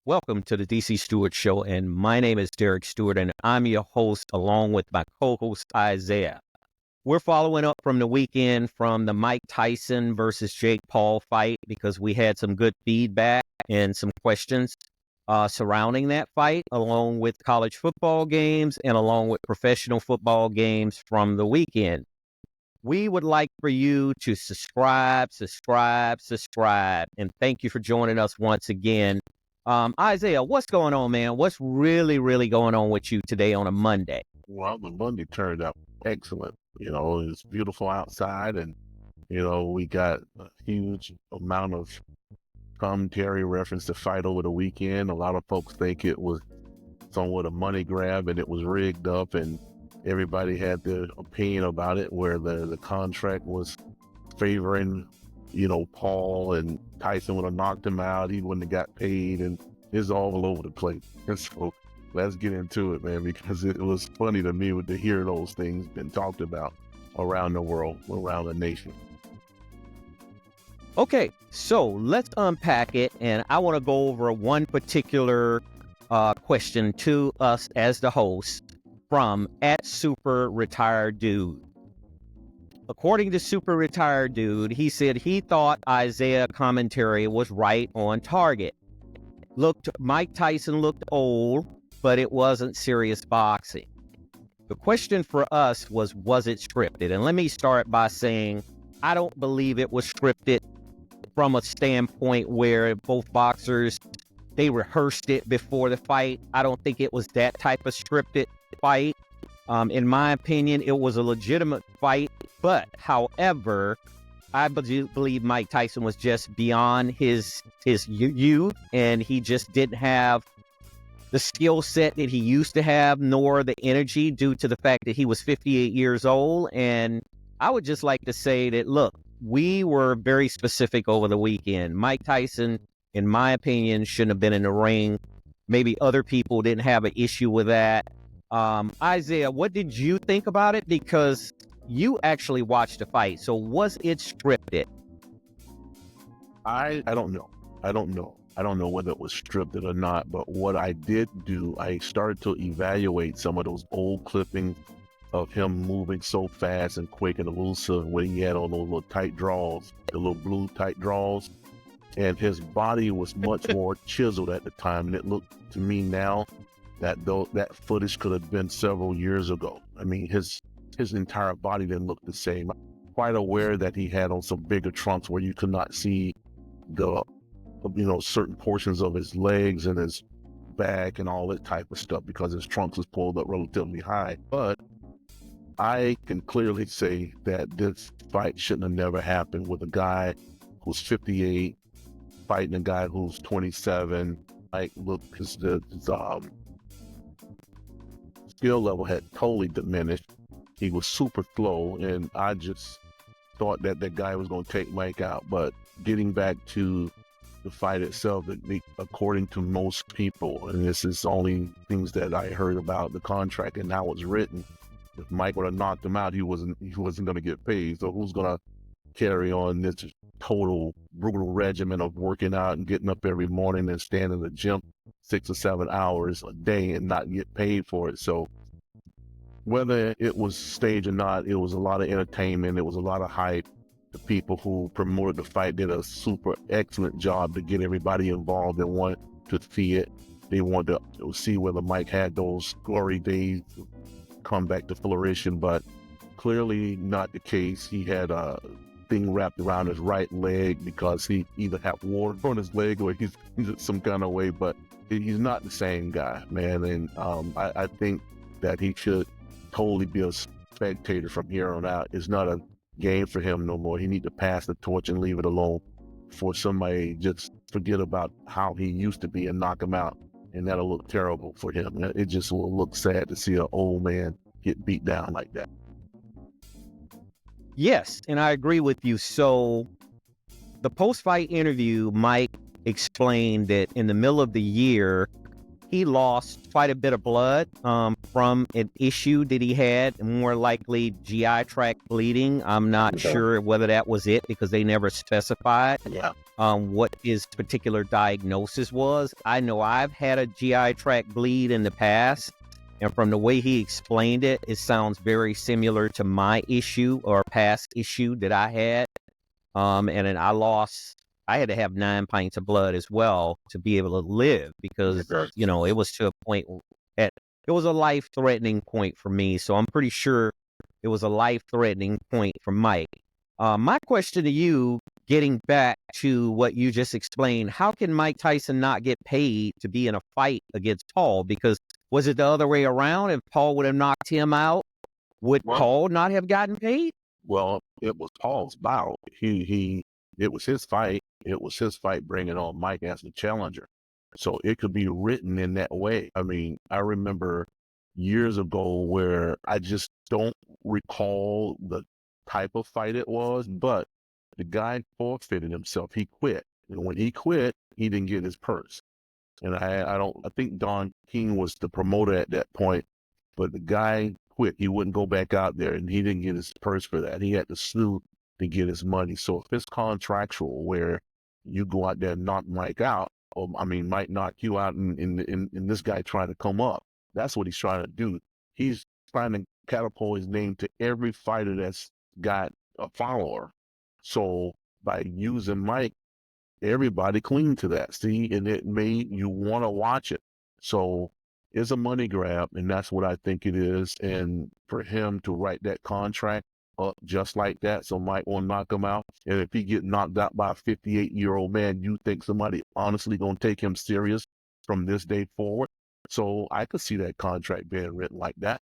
Welcome to the DC Stewart Show, and my name is Derek Stewart, and I'm your host along with my co-host Isaiah. We're following up from the weekend from the Mike Tyson versus Jake Paul fight because we had some good feedback and some questions surrounding that fight, along with college football games and along with professional football games from the weekend. We would like for you to subscribe, and thank you for joining us once again. Isaiah, what's going on, man? What's really going on with you today on a Monday? Well, the Monday turned out excellent. It's beautiful outside, and we got a huge amount of commentary reference to fight over the weekend. A lot of folks think it was somewhat a money grab and it was rigged up, and everybody had their opinion about it, where the contract was favoring, Paul, and Tyson would have knocked him out. He wouldn't have got paid, and it's all over the place. And so let's get into it, man, because it was funny to me to hear those things been talked about around the world, around the nation. Okay, so let's unpack it, and I want to go over one particular question to us as the host from @SuperRetiredDude. According to Super Retired Dude, he said he thought Isaiah commentary was right on target. Mike Tyson looked old, but it wasn't serious boxing. The question for us was it scripted? And let me start by saying I don't believe it was scripted from a standpoint where both boxers, they rehearsed it before the fight. I don't think it was that type of scripted fight. In my opinion, it was a legitimate fight, but however, I believe Mike Tyson was just beyond his youth, and he just didn't have the skill set that he used to have, nor the energy, due to the fact that he was 58 years old. And I would just like to say that, look, we were very specific over the weekend. Mike Tyson, in my opinion, shouldn't have been in the ring. Maybe other people didn't have an issue with that. Isaiah, what did you think about it? Because you actually watched the fight. So was it scripted? I don't know. I don't know whether it was scripted or not, but what I did do, I started to evaluate some of those old clippings of him moving so fast and quick and elusive when he had on those little tight draws, the little blue tight draws. And his body was much more chiseled at the time. And it looked to me now that footage could have been several years ago. I mean, his entire body didn't look the same. I'm quite aware that he had on some bigger trunks where you could not see the, certain portions of his legs and his back and all that type of stuff because his trunks was pulled up relatively high. But I can clearly say that this fight shouldn't have never happened with a guy who's 58 fighting a guy who's 27. Like, look, his skill level had totally diminished. He was super slow, and I just thought that guy was going to take Mike out. But getting back to the fight itself, according to most people, and this is only things that I heard about the contract and how it's written, if Mike would have knocked him out, he wasn't going to get paid. So who's going to carry on this total brutal regimen of working out and getting up every morning and standing in the gym 6 or 7 hours a day and not get paid for it? So whether it was staged or not, it was a lot of entertainment. It was a lot of hype. The people who promoted the fight did a super excellent job to get everybody involved and wanted to see it. They wanted to see whether Mike had those glory days come back to flourishing, but clearly not the case. He had a thing wrapped around his right leg because he either had water on his leg or he's some kind of way, but he's not the same guy, man. And I think that he should totally be a spectator from here on out. It's not a game for him no more. He need to pass the torch and leave it alone for somebody just forget about how he used to be and knock him out. And that'll look terrible for him. It just will look sad to see an old man get beat down like that. Yes, and I agree with you. So the post-fight interview, Mike explained that in the middle of the year, he lost quite a bit of blood from an issue that he had, more likely GI tract bleeding. I'm not sure whether that was it because they never specified. Yeah. what his particular diagnosis was. I know I've had a GI tract bleed in the past, and from the way he explained it, it sounds very similar to my issue or past issue that I had. And then I had to have 9 pints of blood as well to be able to live because, it was to a point it was a life-threatening point for me. So I'm pretty sure it was a life-threatening point for Mike. My question to you, getting back to what you just explained, how can Mike Tyson not get paid to be in a fight against Paul? Because was it the other way around? If Paul would have knocked him out, would Paul not have gotten paid? Well, it was Paul's bout. It was his fight. It was his fight bringing on Mike as the challenger. So it could be written in that way. I mean, I remember years ago where I just don't recall the type of fight it was, but the guy forfeited himself. He quit. And when he quit, he didn't get his purse. And I think Don King was the promoter at that point, but the guy quit. He wouldn't go back out there, and he didn't get his purse for that. He had to sue to get his money. So if it's contractual where you go out there and knock Mike out, or Mike knock you out and this guy trying to come up, that's what he's trying to do. He's trying to catapult his name to every fighter that's got a follower. So by using Mike, everybody cling to that, see, and it made you want to watch it. So it's a money grab, and that's what I think it is. And for him to write that contract up just like that, so Mike will knock him out. And if he get knocked out by a 58-year-old man, you think somebody honestly gonna take him serious from this day forward? So I could see that contract being written like that.